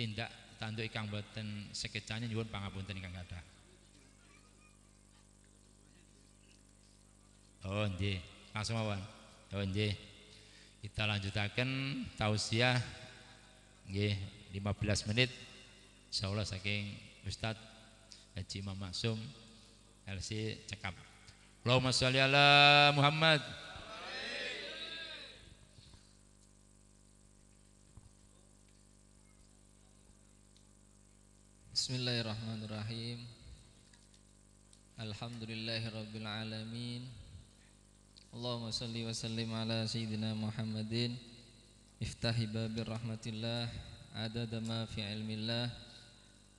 tindak tanduk ingkang boten sekecane nyuwun pangapunten ingkang kathah. Oh nggih, langsung mawon. Oh nggih. Kita lanjutaken tausiah nggih 15 menit insyaallah saking Ustadz Haji Imam Maksum LC Cekap. Allahumma sholli ala Muhammad. Bismillahirrahmanirrahim. Alhamdulillahirabbil alamin. Allahumma shalli wa sallim ala sayyidina Muhammadin iftahi babir rahmatillah adada ma fi ilmillah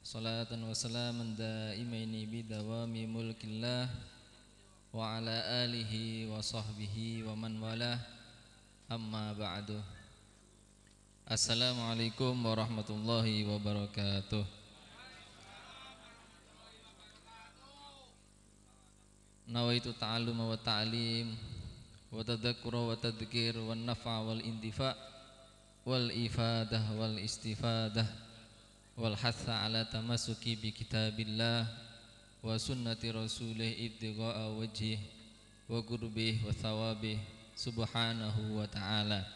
salatan wa salaman daimaini bidawami mulkillah wa ala alihi wa sahbihi wa man walah amma ba'du. Assalamualaikum warahmatullahi wabarakatuh. Nawaitu ta'alluma wa ta'lim wa tadhakkura wa tadhkir wa nafa wal intifa wal ifadah wal istifadah wal hatha ala tamassuki bi kitabillah wa sunnati rasulih ibtigha'a wajhih wa qurbih wa thawabih subhanahu wa ta'ala.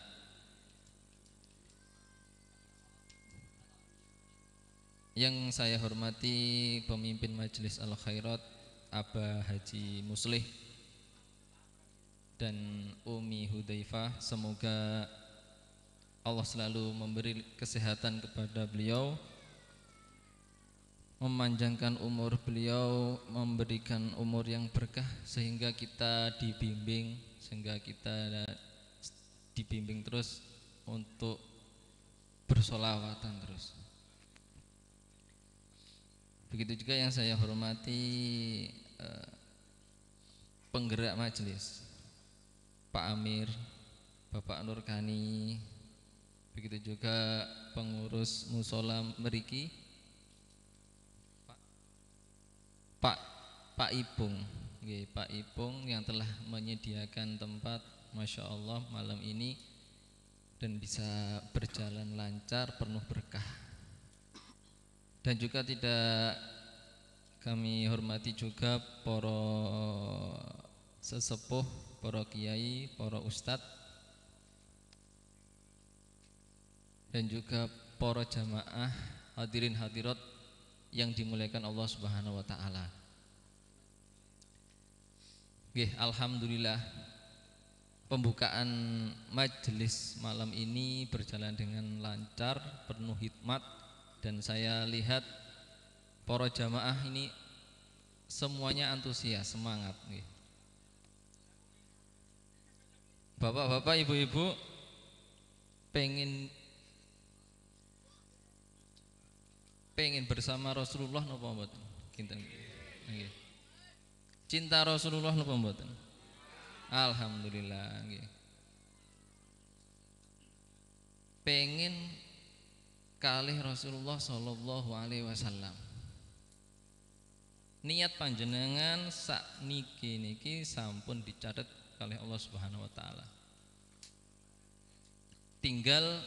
Yang saya hormati pemimpin Majelis Al-Khairat Abah Haji Muslih dan Umi Hudzaifah, semoga Allah selalu memberi kesehatan kepada beliau, memanjangkan umur beliau, memberikan umur yang berkah sehingga kita dibimbing terus untuk bersolawatan terus. Begitu juga yang saya hormati penggerak majelis Pak Amir, Bapak Nurkani, begitu juga pengurus musola meriki Pak Ipung, Pak Ipung yang telah menyediakan tempat, masya Allah malam ini dan bisa berjalan lancar penuh berkah. Dan juga tidak kami hormati juga para sesepuh, para kiai, para ustadz, dan juga para jamaah hadirin hadirat yang dimuliakan Allah Subhanahu wa taala. Alhamdulillah pembukaan majelis malam ini berjalan dengan lancar, penuh hikmat. Dan saya lihat para jamaah ini semuanya antusias, semangat. Bapak-bapak, ibu-ibu pengen bersama Rasulullah napa mboten? Kinten. Nggih. Cinta Rasulullah napa mboten? Alhamdulillah nggih. Pengen kalih Rasulullah sallallahu alaihi wasallam. Niat panjenengan sak niki sampun dicatet kalih Allah Subhanahu wa taala. Tinggal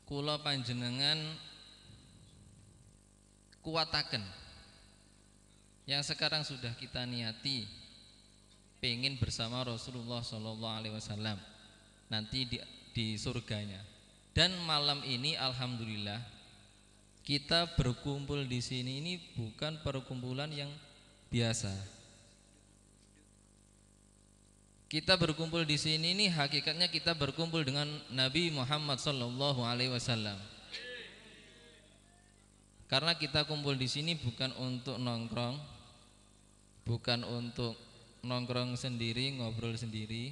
kula panjenengan kuataken yang sekarang sudah kita niati, pengen bersama Rasulullah sallallahu alaihi wasallam nanti di surganya. Dan malam ini alhamdulillah kita berkumpul di sini ini bukan perkumpulan yang biasa. Kita berkumpul di sini ini hakikatnya kita berkumpul dengan Nabi Muhammad sallallahu alaihi wasallam. Karena kita kumpul di sini bukan untuk nongkrong, bukan untuk nongkrong sendiri, ngobrol sendiri.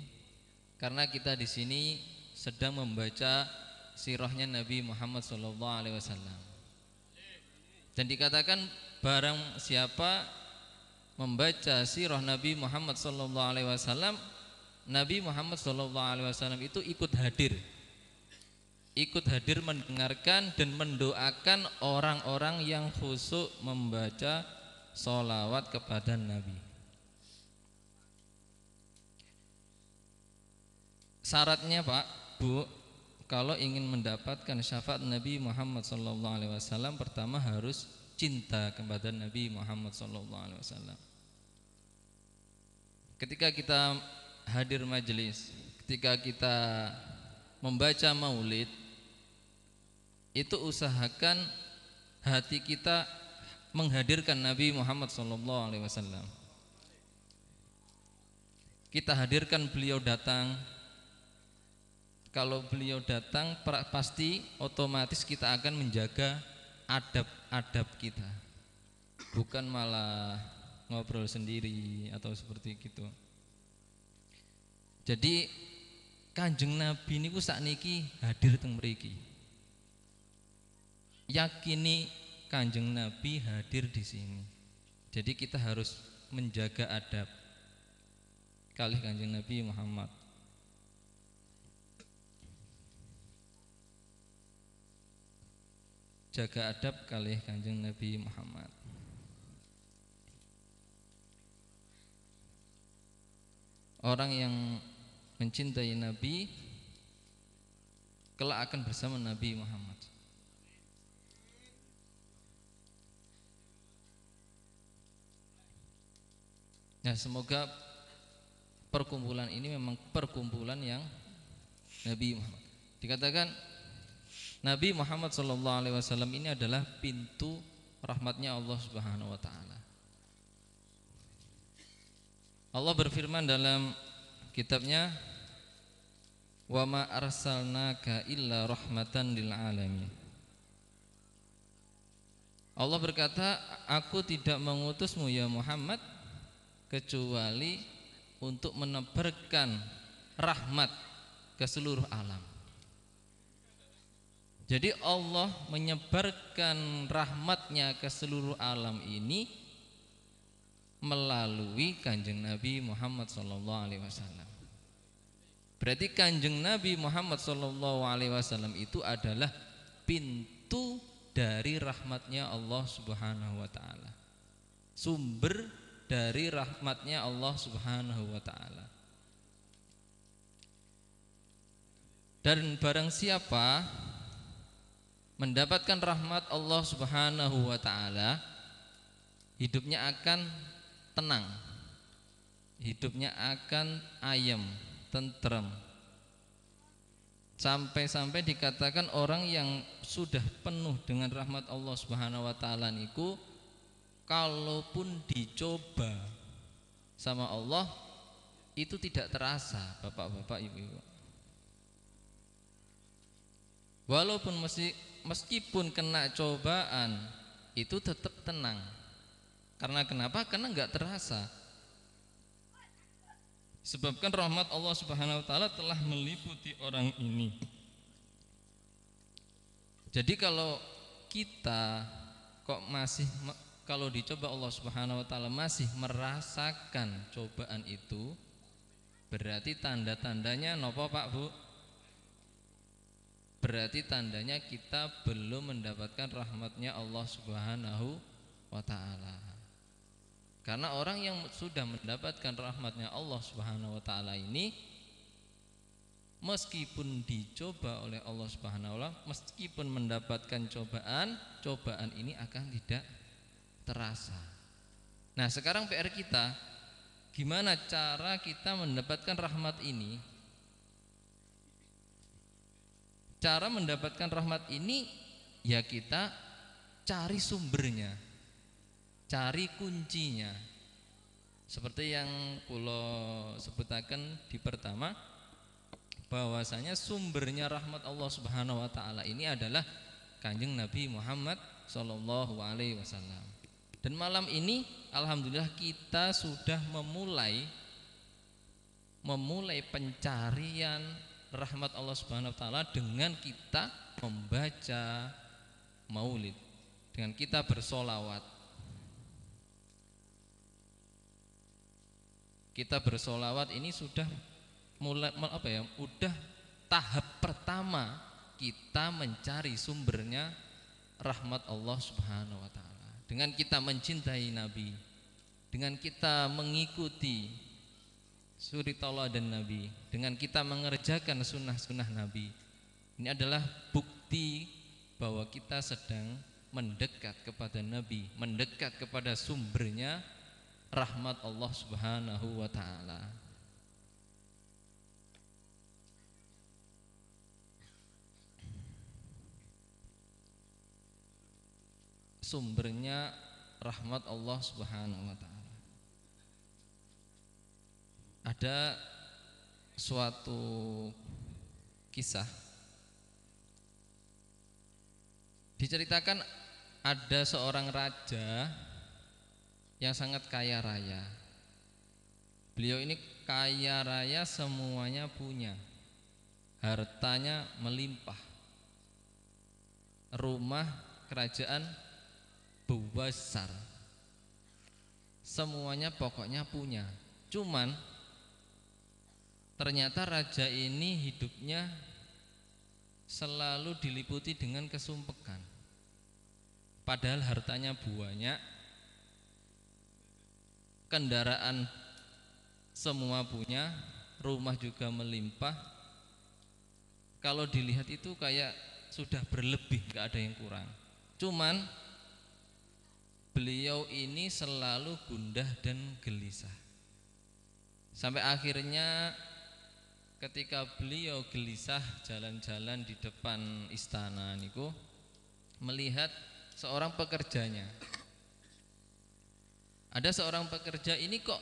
Karena kita di sini sedang membaca sirahnya Nabi Muhammad SAW. Dan dikatakan barang siapa membaca sirah Nabi Muhammad SAW, Nabi Muhammad SAW itu ikut hadir mendengarkan dan mendoakan orang-orang yang khusyuk membaca sholawat kepada Nabi. Syaratnya Pak, Bu, kalau ingin mendapatkan syafaat Nabi Muhammad SAW, pertama harus cinta kepada Nabi Muhammad SAW. Ketika kita hadir majelis, ketika kita membaca maulid, itu usahakan hati kita menghadirkan Nabi Muhammad SAW. Kita hadirkan beliau datang. Kalau beliau datang, pasti otomatis kita akan menjaga adab-adab kita, bukan malah ngobrol sendiri atau seperti gitu. Jadi Kanjeng Nabi niku sakniki hadir teng mriki. Yakini Kanjeng Nabi hadir di sini. Jadi kita harus menjaga adab kalih Kanjeng Nabi Muhammad. Jaga adab kalih Kanjeng Nabi Muhammad. Orang yang mencintai Nabi kelak akan bersama Nabi Muhammad. Nah, semoga perkumpulan ini memang perkumpulan yang Nabi Muhammad. Dikatakan Nabi Muhammad SAW ini adalah pintu rahmatnya Allah Subhanahu Wa Taala. Allah berfirman dalam kitabnya, wa ma arsalnaka illa rahmatan lil alamin. Allah berkata, aku tidak mengutusmu ya Muhammad kecuali untuk menebarkan rahmat ke seluruh alam. Jadi Allah menyebarkan rahmatnya ke seluruh alam ini melalui Kanjeng Nabi Muhammad SAW. Berarti Kanjeng Nabi Muhammad SAW itu adalah pintu dari rahmatnya Allah Subhanahu Wa Taala, sumber dari rahmatnya Allah Subhanahu Wa Taala. Dan barang siapa mendapatkan rahmat Allah Subhanahu Wa Taala, hidupnya akan tenang, hidupnya akan ayem, tentrem. Sampai-sampai dikatakan orang yang sudah penuh dengan rahmat Allah Subhanahu Wa Taala niku, kalaupun dicoba sama Allah itu tidak terasa, bapak-bapak, ibu-ibu. Walaupun meskipun kena cobaan itu tetap tenang. Karena kenapa? Karena enggak terasa. Sebabkan rahmat Allah Subhanahu Wa Taala telah meliputi orang ini. Jadi kalau kita kok masih, kalau dicoba Allah Subhanahu Wa Taala masih merasakan cobaan itu, berarti tanda-tandanya nopo Pak Bu? Berarti tandanya kita belum mendapatkan rahmatnya Allah Subhanahu Wa Taala. Karena orang yang sudah mendapatkan rahmatnya Allah Subhanahu Wa Taala ini, meskipun dicoba oleh Allah Subhanahu Wa Taala, meskipun mendapatkan cobaan ini akan tidak terasa. Nah, sekarang PR kita, gimana cara kita mendapatkan rahmat ini? Cara mendapatkan rahmat ini ya kita cari sumbernya, cari kuncinya. Seperti yang pulau sebutakan di pertama, bahwasanya sumbernya rahmat Allah Subhanahu Wa Taala ini adalah Kanjeng Nabi Muhammad Sallallahu Alaihi Wasallam. Dan malam ini alhamdulillah kita sudah memulai pencarian rahmat Allah Subhanahu Wa Taala dengan kita membaca maulid, dengan kita bersolawat. Kita bersolawat ini sudah mulai udah tahap pertama kita mencari sumbernya rahmat Allah Subhanahu Wa Taala. Dengan kita mencintai Nabi, dengan kita mengikuti suri tauladan Nabi, dengan kita mengerjakan sunnah-sunnah Nabi, Ini adalah bukti bahwa kita sedang mendekat kepada Nabi, mendekat kepada sumbernya rahmat Allah Subhanahu wa taala. Sumbernya rahmat Allah Subhanahu wa taala. Ada suatu kisah diceritakan, ada seorang raja yang sangat kaya raya. Beliau ini kaya raya, semuanya punya, hartanya melimpah, rumah kerajaan besar, semuanya pokoknya punya. Cuman ternyata raja ini hidupnya selalu diliputi dengan kesumpekan. Padahal hartanya banyak, kendaraan semua punya, rumah juga melimpah. Kalau dilihat itu kayak sudah berlebih, gak ada yang kurang. Cuman beliau ini selalu gundah dan gelisah. Sampai akhirnya ketika beliau gelisah jalan-jalan di depan istana niku, melihat seorang pekerjanya. Ada seorang pekerja ini kok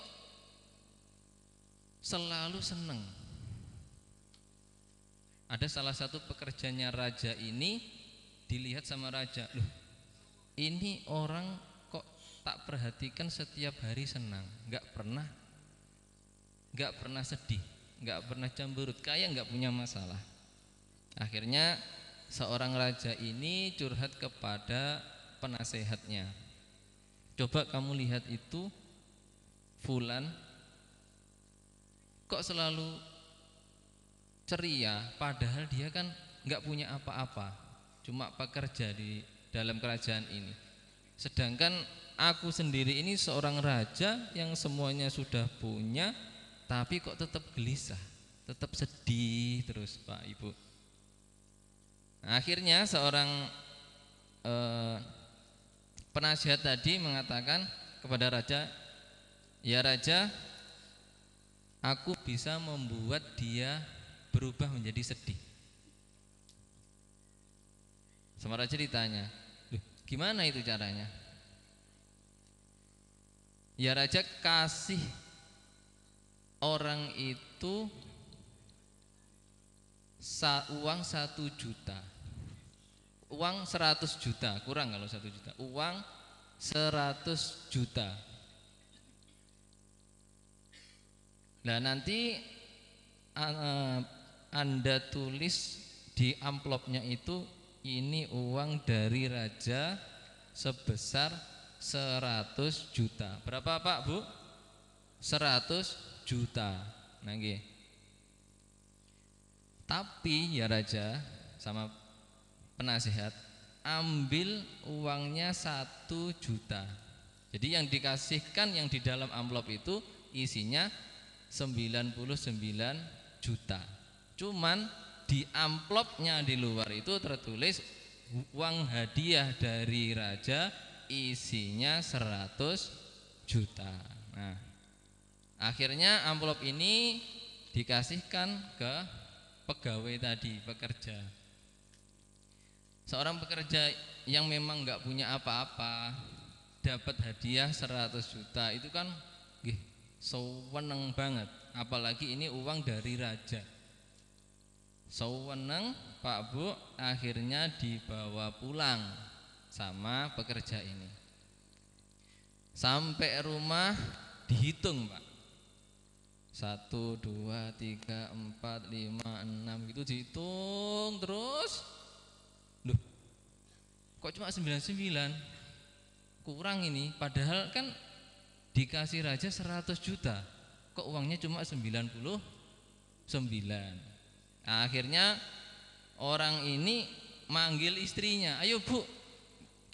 selalu seneng. Ada salah satu pekerjanya raja ini, dilihat sama raja, loh ini orang kok tak perhatikan setiap hari senang, nggak pernah sedih, nggak pernah cemberut, kayak nggak punya masalah. Akhirnya seorang raja ini curhat kepada penasehatnya, coba kamu lihat itu fulan kok selalu ceria, padahal dia kan nggak punya apa-apa, cuma pekerja di dalam kerajaan ini. Sedangkan aku sendiri ini seorang raja yang semuanya sudah punya, tapi kok tetap gelisah, tetap sedih terus Pak Ibu. Nah, akhirnya seorang penasihat tadi mengatakan kepada raja, ya raja, aku bisa membuat dia berubah menjadi sedih. Sama raja ditanya, loh, gimana itu caranya? Ya raja, kasih orang itu uang 1 juta, uang 100 juta, kurang kalau 1 juta, uang 100 juta. Nah nanti Anda tulis di amplopnya itu, ini uang dari raja sebesar 100 juta. Berapa Pak Bu? 100 juta. Nah nggih. Tapi ya raja sama penasehat, ambil uangnya 1 juta. Jadi yang dikasihkan yang di dalam amplop itu isinya 99 juta. Cuman di amplopnya di luar itu tertulis uang hadiah dari raja isinya 100 juta. Nah, akhirnya amplop ini dikasihkan ke pegawai tadi, pekerja. Seorang pekerja yang memang nggak punya apa-apa dapat hadiah 100 juta itu kan seneng banget, apalagi ini uang dari raja. Seneng Pak Bu, akhirnya dibawa pulang sama pekerja ini. Sampai rumah dihitung Pak, 1, 2, 3, 4, 5, 6 gitu dihitung terus. Loh, kok cuma 99? Kurang ini, padahal kan dikasih raja 100 juta, kok uangnya cuma 99. Akhirnya orang ini manggil istrinya, ayo Bu,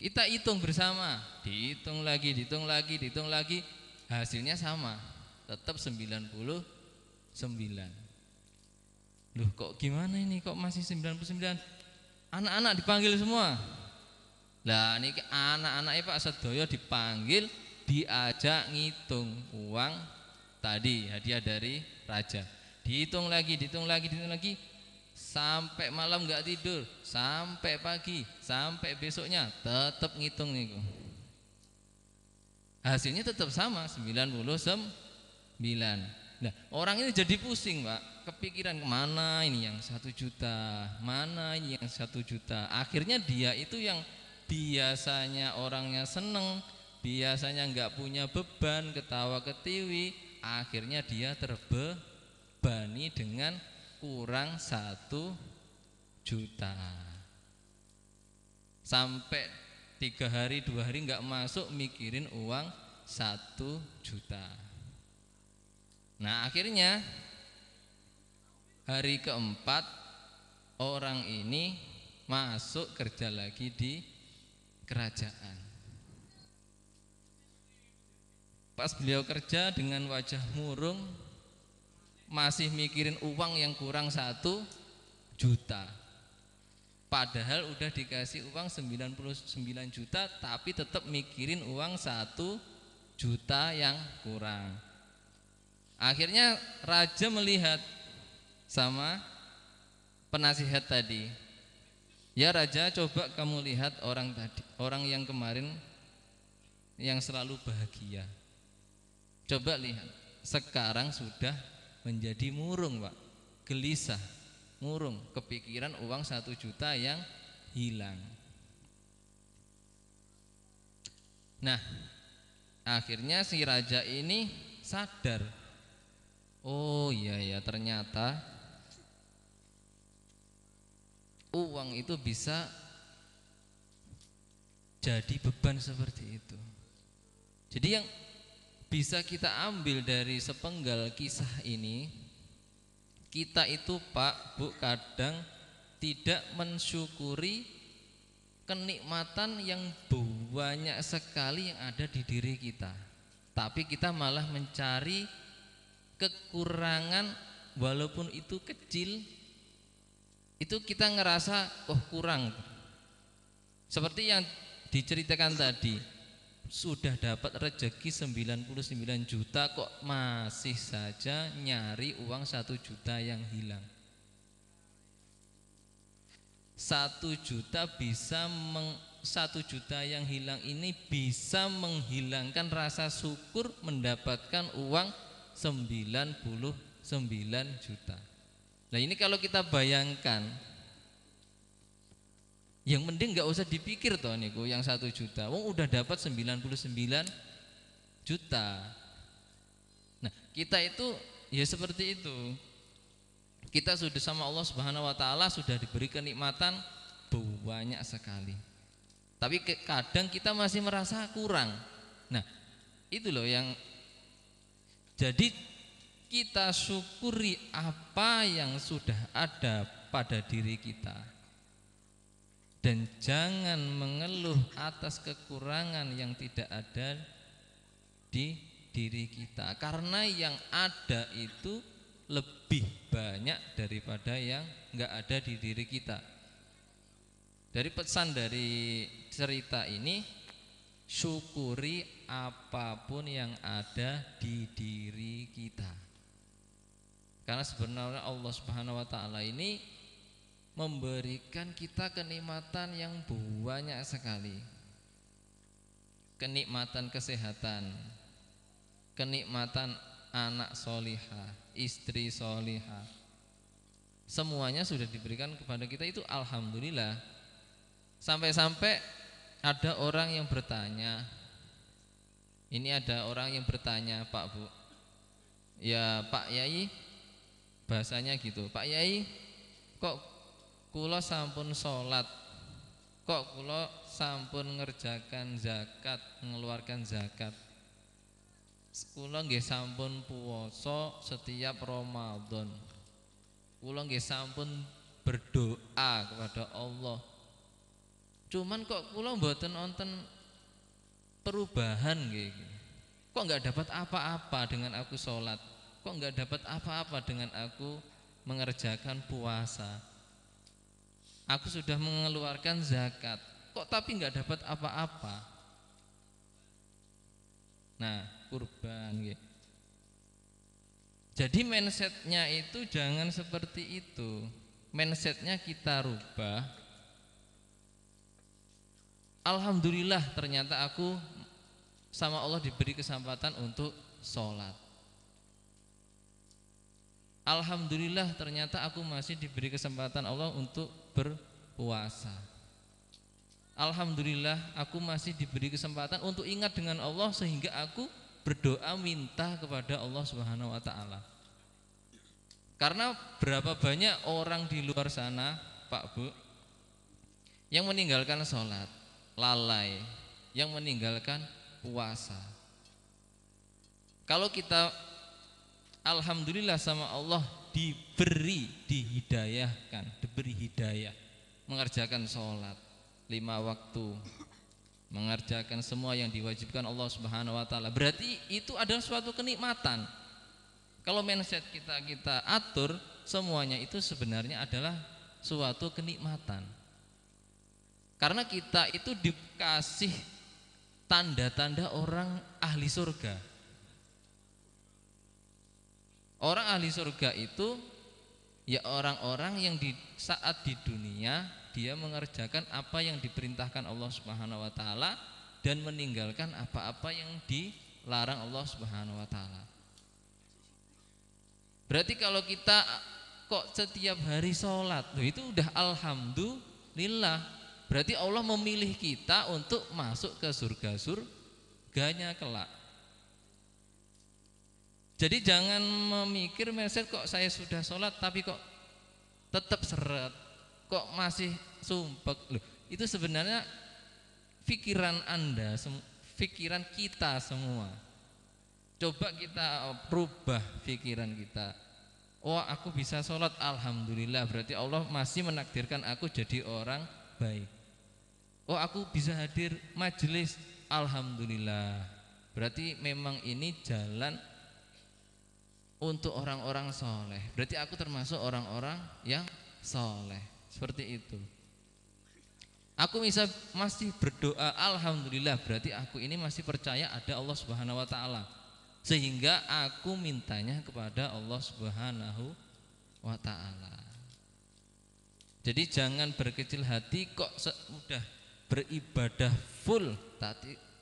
kita hitung bersama. Dihitung lagi, hasilnya sama, tetap 99. Loh kok gimana ini, kok masih 99? Anak-anak dipanggil semua. Lah niki anak-anaknya Pak Sedoyo dipanggil, diajak ngitung uang tadi hadiah dari raja. Dihitung lagi, dihitung lagi, dihitung lagi, sampai malam nggak tidur, sampai pagi, sampai besoknya tetap ngitung niku. Hasilnya tetap sama 99. Nah orang ini jadi pusing Pak, kepikiran mana ini yang 1 juta, mana ini yang 1 juta. Akhirnya dia itu yang biasanya orangnya seneng, biasanya nggak punya beban, ketawa ketiwi, akhirnya dia terbebani dengan kurang 1 juta. Sampai 3 hari 2 hari nggak masuk, mikirin uang 1 juta. Nah akhirnya hari keempat orang ini masuk kerja lagi di kerajaan. Pas beliau kerja dengan wajah murung, masih mikirin uang yang kurang 1 juta. Padahal udah dikasih uang 99 juta, tapi tetap mikirin uang 1 juta yang kurang. Akhirnya raja melihat sama penasihat tadi, ya raja, coba kamu lihat orang tadi, orang yang kemarin yang selalu bahagia. Coba lihat, sekarang sudah menjadi murung Pak, gelisah, murung, kepikiran uang 1 juta yang hilang. Nah akhirnya si raja ini sadar, oh iya ya, ternyata uang itu bisa jadi beban seperti itu. Jadi yang bisa kita ambil dari sepenggal kisah ini, kita itu Pak Bu kadang tidak mensyukuri kenikmatan yang banyak sekali yang ada di diri kita, tapi kita malah mencari kekurangan, walaupun itu kecil, itu kita ngerasa oh kurang. Seperti yang diceritakan tadi, sudah dapat rezeki 99 juta kok masih saja nyari uang 1 juta yang hilang. 1 juta bisa 1 juta yang hilang ini bisa menghilangkan rasa syukur mendapatkan uang 99 juta. Nah ini kalau kita bayangkan, yang mending nggak usah dipikir toh niku yang 1 juta, wong udah dapat 99 juta. Nah kita itu ya seperti itu, kita sudah sama Allah Subhanahu Wa Taala sudah diberi kenikmatan banyak sekali, tapi kadang kita masih merasa kurang. Nah itu loh yang jadi kita syukuri apa yang sudah ada pada diri kita, dan jangan mengeluh atas kekurangan yang tidak ada di diri kita, karena yang ada itu lebih banyak daripada yang enggak ada di diri kita. Dari pesan dari cerita ini, syukuri apapun yang ada di diri kita, karena sebenarnya Allah Subhanahu Wa Taala ini memberikan kita kenikmatan yang banyak sekali. Kenikmatan kesehatan, kenikmatan anak solihah, istri solihah, semuanya sudah diberikan kepada kita, itu alhamdulillah. Sampai-sampai ada orang yang bertanya, ini ada orang yang bertanya, Pak Bu, ya Pak Yai, bahasanya gitu, Pak Yai, kok kula sampun sholat, kok kula sampun ngerjakan zakat, mengeluarkan zakat, kula nggih sampun puasa setiap Ramadan, kula nggih sampun berdoa kepada Allah, cuman kok kula mboten wonten perubahan nggih, kok nggak dapat apa-apa dengan aku sholat, kok nggak dapat apa-apa dengan aku mengerjakan puasa. Aku sudah mengeluarkan zakat, kok tapi nggak dapat apa-apa. Nah, kurban gitu. Jadi mindsetnya itu jangan seperti itu. Mindsetnya kita rubah. Alhamdulillah ternyata aku sama Allah diberi kesempatan untuk sholat. Alhamdulillah ternyata aku masih diberi kesempatan Allah untuk berpuasa. Alhamdulillah aku masih diberi kesempatan untuk ingat dengan Allah sehingga aku berdoa minta kepada Allah Subhanahu wa taala. Karena berapa banyak orang di luar sana, Pak Bu, yang meninggalkan sholat, lalai, yang meninggalkan puasa. Kalau kita alhamdulillah sama Allah diberi hidayah mengerjakan sholat 5 waktu, mengerjakan semua yang diwajibkan Allah Subhanahu wa taala, berarti itu adalah suatu kenikmatan. Kalau mindset kita atur semuanya itu sebenarnya adalah suatu kenikmatan. Karena kita itu dikasih tanda-tanda orang ahli surga. Orang ahli surga itu ya orang-orang yang di saat di dunia dia mengerjakan apa yang diperintahkan Allah Subhanahu wa taala dan meninggalkan apa-apa yang dilarang Allah Subhanahu wa taala. Berarti kalau kita kok setiap hari sholat, itu udah alhamdulillah. Berarti Allah memilih kita untuk masuk ke surganya kelak. Jadi jangan memikir mindset kok saya sudah sholat tapi kok tetap seret, kok masih sumpek. Loh, itu sebenarnya pikiran Anda, pikiran kita semua. Coba kita rubah pikiran kita. Oh, aku bisa sholat, alhamdulillah, berarti Allah masih menakdirkan aku jadi orang baik. Oh, aku bisa hadir majelis, alhamdulillah, berarti memang ini jalan untuk orang-orang soleh. Berarti aku termasuk orang-orang yang soleh. Seperti itu. Aku bisa masih berdoa, alhamdulillah, berarti aku ini masih percaya ada Allah Subhanahu wa taala. Sehingga aku mintanya kepada Allah Subhanahu wa taala. Jadi jangan berkecil hati kok sudah beribadah full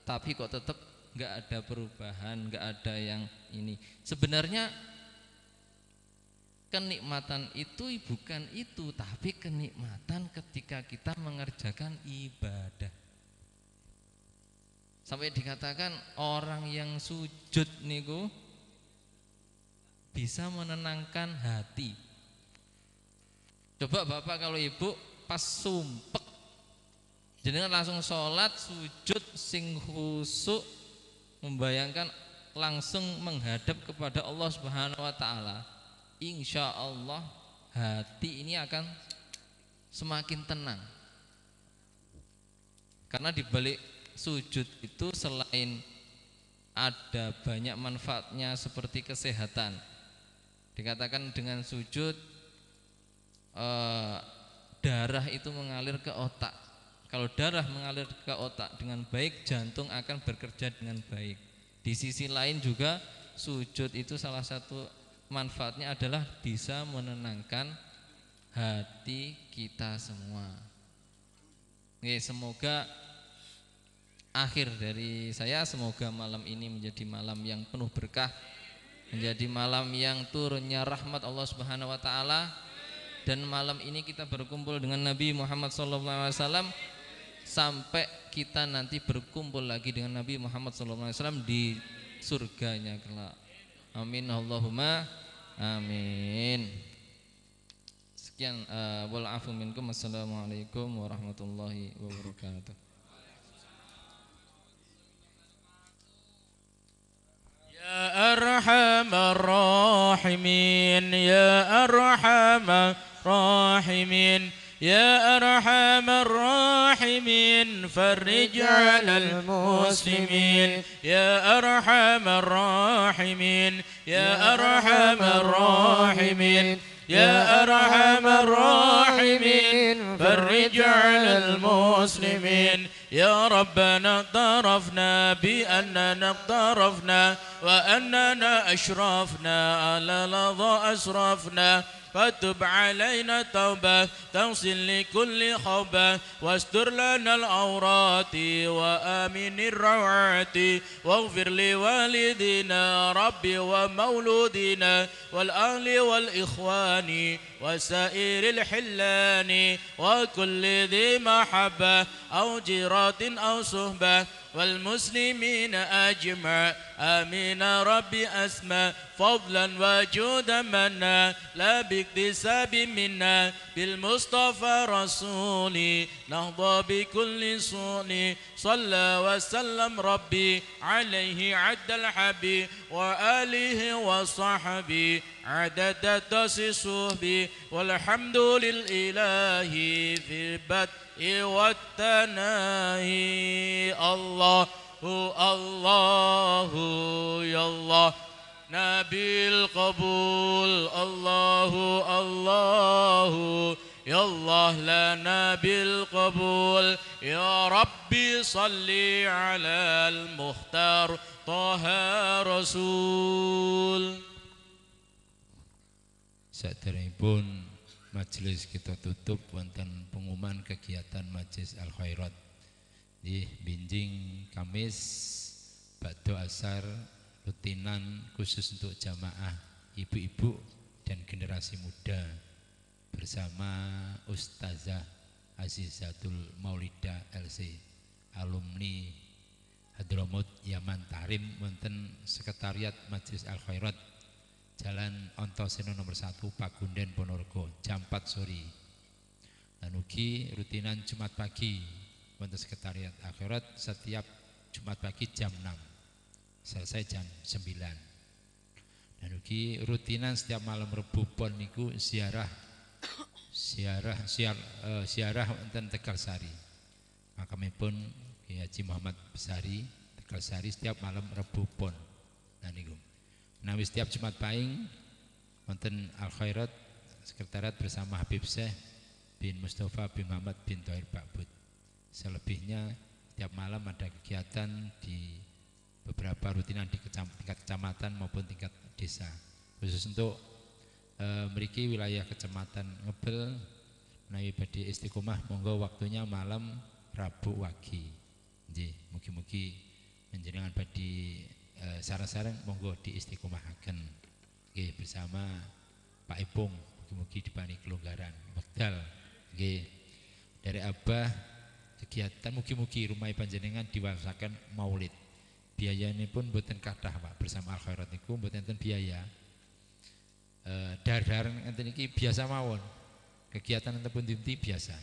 tapi kok tetap enggak ada perubahan, enggak ada yang ini. Sebenarnya kenikmatan itu bukan itu, tapi kenikmatan ketika kita mengerjakan ibadah. Sampai dikatakan orang yang sujud niku bisa menenangkan hati. Coba Bapak kalau Ibu pas sumpek jenengan langsung sholat sujud sing khusuk, membayangkan langsung menghadap kepada Allah Subhanahu wa taala. Insya Allah hati ini akan semakin tenang. Karena di balik sujud itu selain ada banyak manfaatnya seperti kesehatan. Dikatakan dengan sujud darah itu mengalir ke otak. Kalau darah mengalir ke otak dengan baik, jantung akan bekerja dengan baik. Di sisi lain juga sujud itu salah satu manfaatnya adalah bisa menenangkan hati kita semua. Oke, semoga akhir dari saya, semoga malam ini menjadi malam yang penuh berkah, menjadi malam yang turunnya rahmat Allah Subhanahu wa taala, dan malam ini kita berkumpul dengan Nabi Muhammad SAW sampai kita nanti berkumpul lagi dengan Nabi Muhammad SAW di surganya kelak. Amin Allahumma amin. Sekian, wal afu minkum. Assalamualaikum warahmatullahi wabarakatuh. يا أرحم الراحمين يا أرحم الراحمين يا أرحم الراحمين فرج على المسلمين يا أرحم الراحمين يا أرحم الراحمين يا أرحم الراحمين فرج على المسلمين يا ربنا اقترفنا بأننا اقترفنا وأننا أشرفنا على لظى أسرفنا فتب علينا توبة تغسل لكل خوبة واستر لنا العورات وآمن الروعات واغفر لوالدنا ربي ومولودنا والأهل والإخوان وسائر الحلان وكل ذي محبة أو جيرات أو صحبة والمسلمين أجمع آمين ربي أسمى فضلا وجودا منا لا باكتساب منا بالمصطفى رسولي نهضى بكل صوني صلى وسلم ربي عليه عد الحبيب وآله وصحبه عدد دس صحبي والحمد للإله في البدء والتناهي الله الله يا الله نبي القبول الله الله يا الله لنا بالقبول يا ربي صل على المختار طه رسول. Saderengipun majelis kita tutup wonten pengumuman kegiatan Majelis Al Khairat. Nggih, binjing Kamis badhe asar rutinan khusus untuk jamaah ibu-ibu dan generasi muda bersama Ustazah Azizatul Maulida LC alumni Hadramut Yaman Tahrim wonten sekretariat Majelis Al Khairat Jalan Ontoseno nomor 1 Pakunden Ponorogo jam 4 sore. Dan ugi rutinan Jumat pagi wonten sekretariat akhirat setiap Jumat pagi jam 6 selesai jam 9. Dan ugi rutinan setiap malam Rebu Pon niku ziarah wonten Tegalsari. Makamipun Kiai Haji Muhammad Besari Tegalsari setiap malam Rebu Pon. Nah niku. Nah, setiap Jumat Pahing wonten Al Khairat sekretariat bersama Habib Syekh bin Mustafa bin Muhammad bin Thohir Ba'bud. Selebihnya setiap malam ada kegiatan di beberapa rutinan di tingkat kecamatan maupun tingkat desa. Khusus untuk mriki wilayah kecamatan Ngebel menawi badhe istiqomah monggo waktunya malam Rabu wagi. Nggih, mugi-mugi panjenengan badhe sareng-sareng monggo diistiqomahaken nggih bersama Pak Ipung mugi-mugi dipani kelonggaran wekdal nggih dari Abah kegiatan mugi-mugi rumah panjenengan diwasaken maulid biayanipun mboten kathah Pak bersama Al Khairat niku mboten enten biaya dar-dar enten iki biasa mawon kegiatan enten pun dinti biasa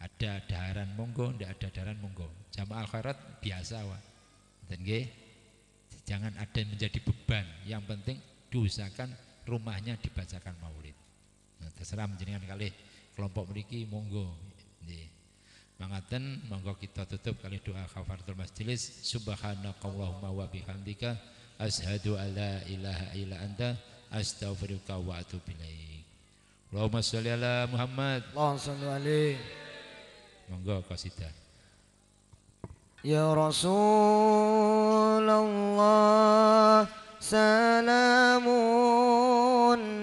ada daharan monggo ndak ada daharan monggo jamaah Al Khairat biasa Pak enten nggih. Jangan ada yang menjadi beban. Yang penting diusahakan rumahnya dibacakan maulid. Nah, terserah menjenengan kali kelompok mriki monggo. Nggih. Mangaten monggo kita tutup kali doa kafaratul majelis. Subhanakallahumma wa bihamdika asyhadu alla ilaha illa anta astaghfiruka wa atubu ilaik. Allahumma sholli ala Muhammad. Allahumma sholli alaihi. Monggo qasidah. Ya Rasulullah salamun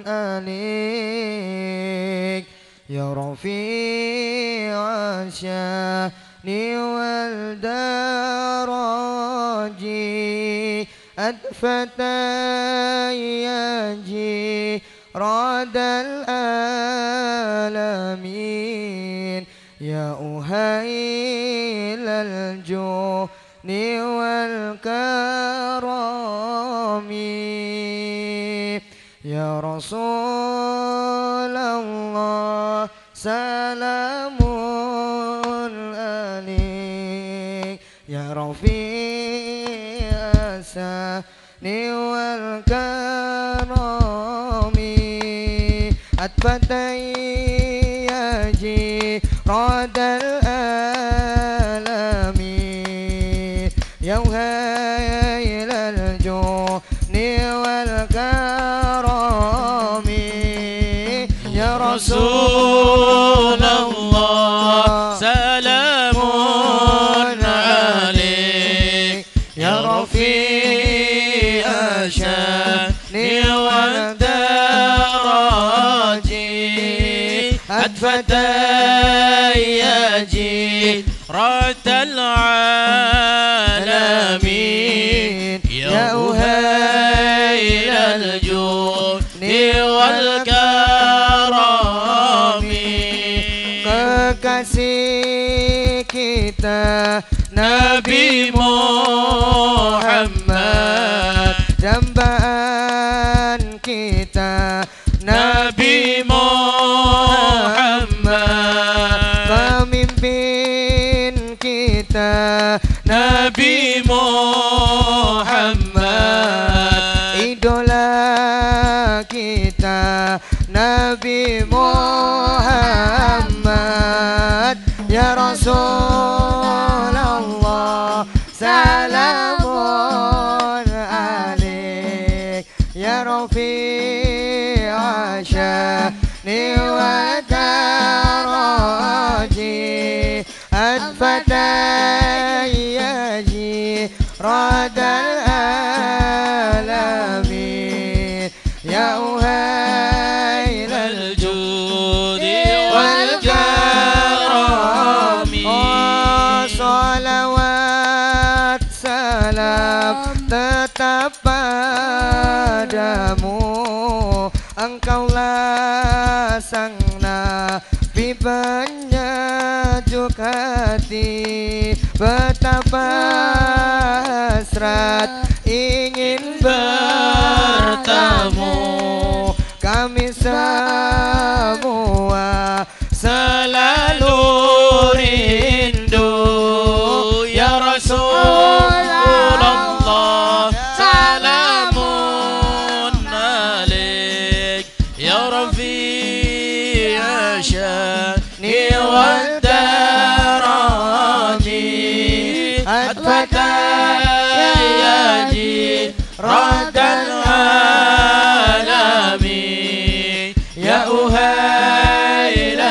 alaik ya rafi'a syani wal daraji adfatayaji radal alamin ya uhailal juhni wal karami ya Rasulullah salamun alaik ya rafi'a sani wal karami atfatayyaji radal alamin ya uhailal juhni wal karami سلام عليك يا رفيع شاني والدرج أدفت جيرة العالمين يا أهيل الجود والكرم kekasih kita Nabi Muhammad dambaan kita Nabi Muhammad pemimpin kita Nabi Muhammad idola kita Nabi Muhammad ya Rasulullah salamun alaik ya Rafi'a sya'ni wa daraji adfatayyaji radal alamin ya uhayl الجود والكرم والكرم salawat salam tetap padamu engkaulah sang nabi penyejuk hati betapa hasrat ingin bertemu kami semua selalu rindu ya Rasulullah salamun alaik ya Rafi'a sya'ni wad daraji adfatayyaji radal alamin ya uhayl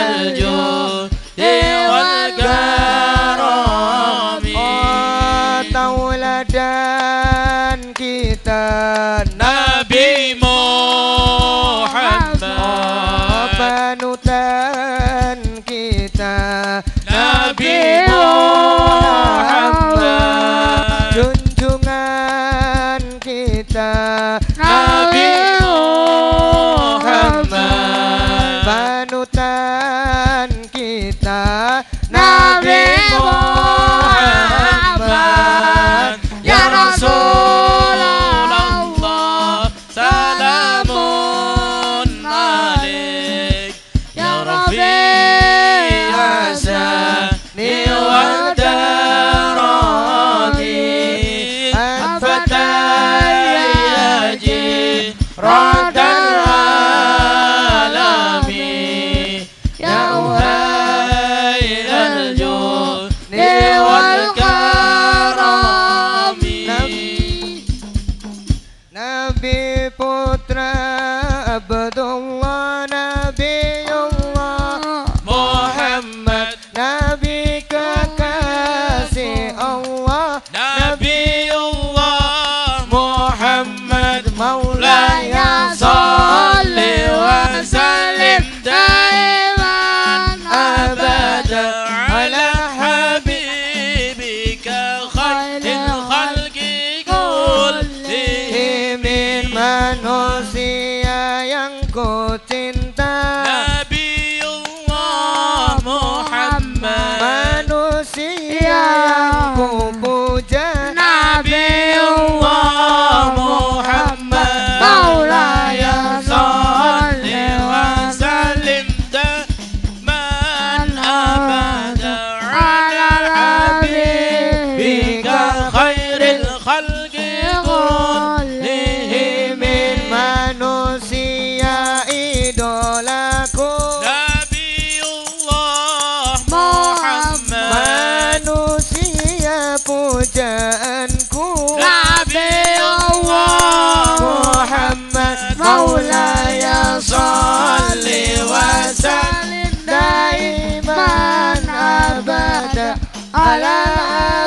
على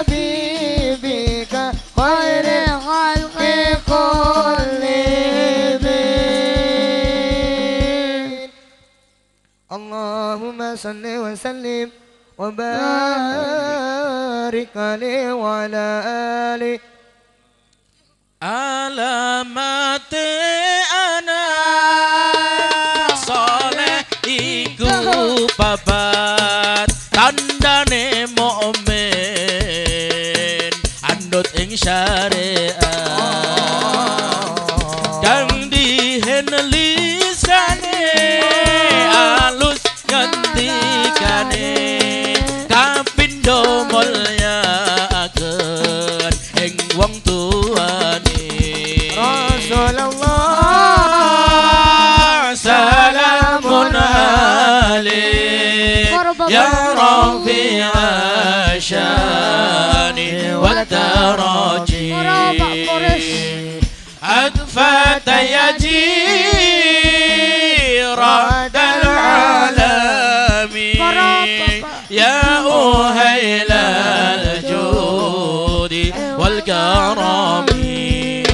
حبيبك خير الخلق كلهم اللهم صل وسلم وبارك عليه وعلى آله alamat anak soleh iku papat tandane mukmin anut ing syariat kang dihen lisane alus ngendikane kapindo mulyakaken ing wong tuane Rasulullah salamun alaik ya rafi'a syani wa taraji adfat yaji radal alami ya uhailal judi wal karami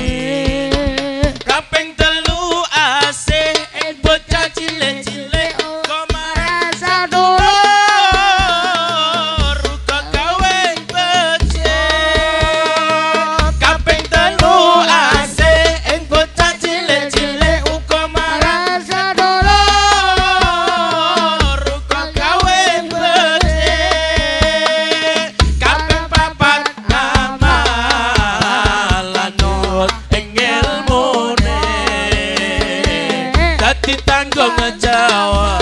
kaping telu asih bocah cilik-cilik kok marasa dulur kok gawe becik kaping telu asih bocah cilik-cilik kok marasa dulur kok gawe becik kaping papat amalanut ing ilmune dadi tanggung jawab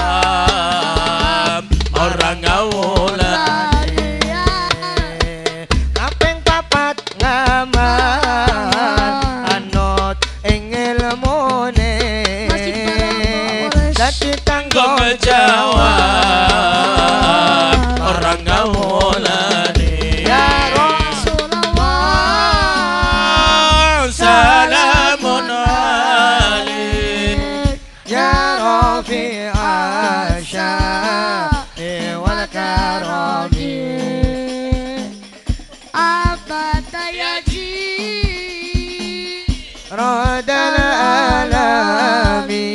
orang ngawulan kaping papat ngamal anut ing ilmune dadi tanggung tanggung jawab orang ngawulan ya Rasulullah salamun alaik ya Rafi'a syani wal karami radal alami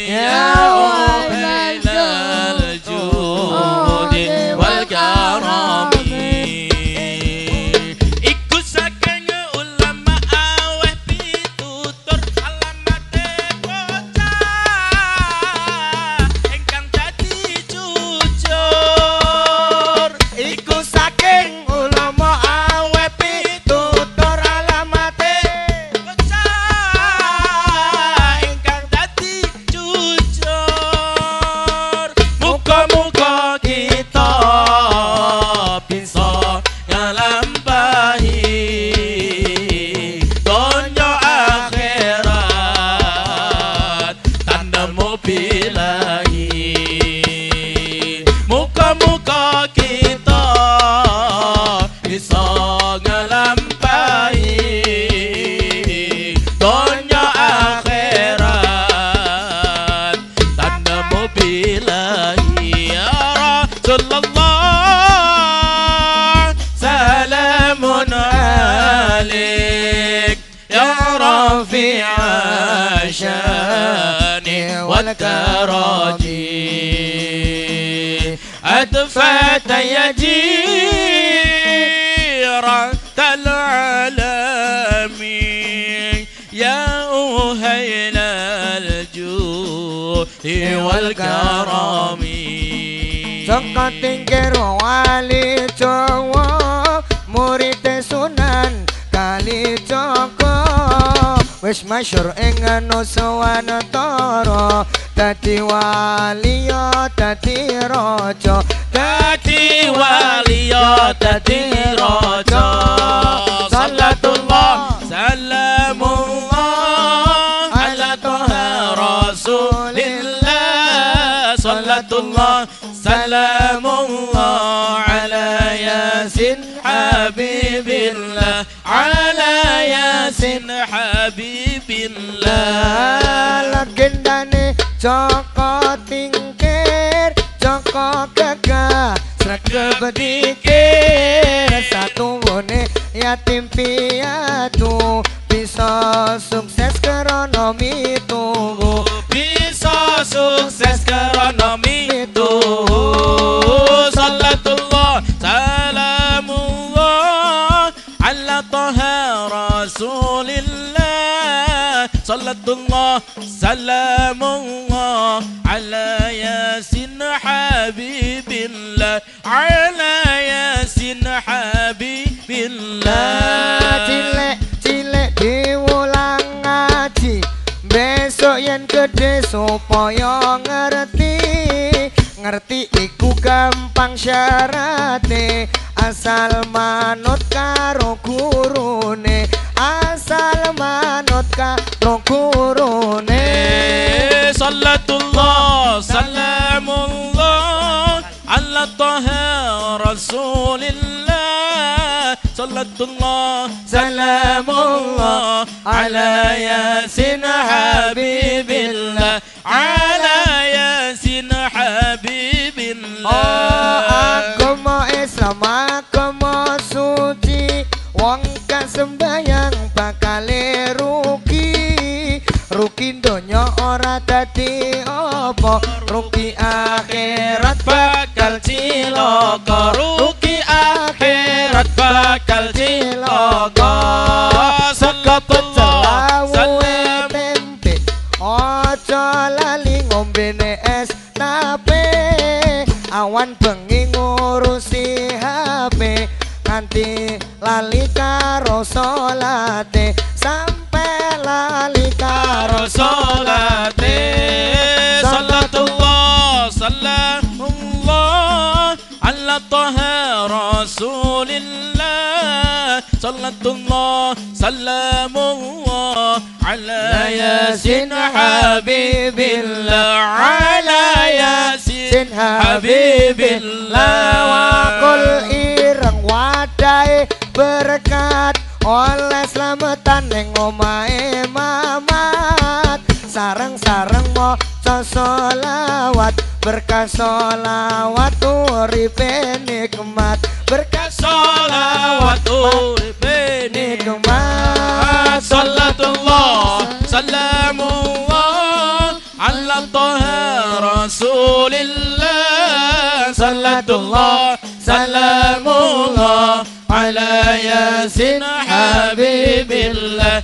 ya uhailal judi wal karami iku saking ulama aweh pitutur alamate bocah ingkang dadi jujur iku saking ulama aweh pitutur alamate bocah ingkang dadi jujur muga-muga kita bisa ngalampahi donya akhirat tandemu bilahi muga-muga kita bisa ngalampahi donya akhirat tandemu bilahi ya Rasulullah salamun alaik ya rafi'a syani wal karami adfat yajirat al-alami ya uhailal judi wal karami Saka tingkir wali Jawa murid Sunan Kalijaga wis masyhur ing Nuswantara dadi wali ya dadi raja dadi wali ya dadi raja salatullah salamullah ala toha rasulillah salatullah salamullah ala yasin habibillah ala yasin habibillah legendane Joko Tingkir Joko Gagah sregep dikir satu wone yatim piatu bisa sukses krana mituhu bisa sukses karena itu. Salatullah salamullah ala taha rasulillah. Salatullah salamullah ala yasin habibillah. Ala yasin habibillah. Cilek diulang ngaji besok yen gede supaya ngerti iku gampang syarate asal manut karo gurune asal manut karo gurune. Salatullah salamullah ala taha rasulillah. Salatullah salamullah ala yasin habibillah. Ala yasin habibillah. Agama Islam agama suci wong kang sembayang bakal rugi donya ora dadi apa rugi akhirat Bakal cilaka, rugi akhirat bakal cilaka. Salatullah salam tempe ojo lali ngombene es tape awan bengi ngurusi HP nganti lali karo salate sampai lali karo salate. Salatullah salamullah ala taha rasulillah. Salatullah salamullah ala yasin habibillah. Ala yasin habibillah. Wakul ireng wadai berkat oleh selamatan neng omahe mamat sareng-sareng maca selawat berkah selawat uripe nikmat berkah Salawat uripe nikmat. Salatullah salamullah ala taha rasulillah. Salatullah salamullah ala yasin habibillah.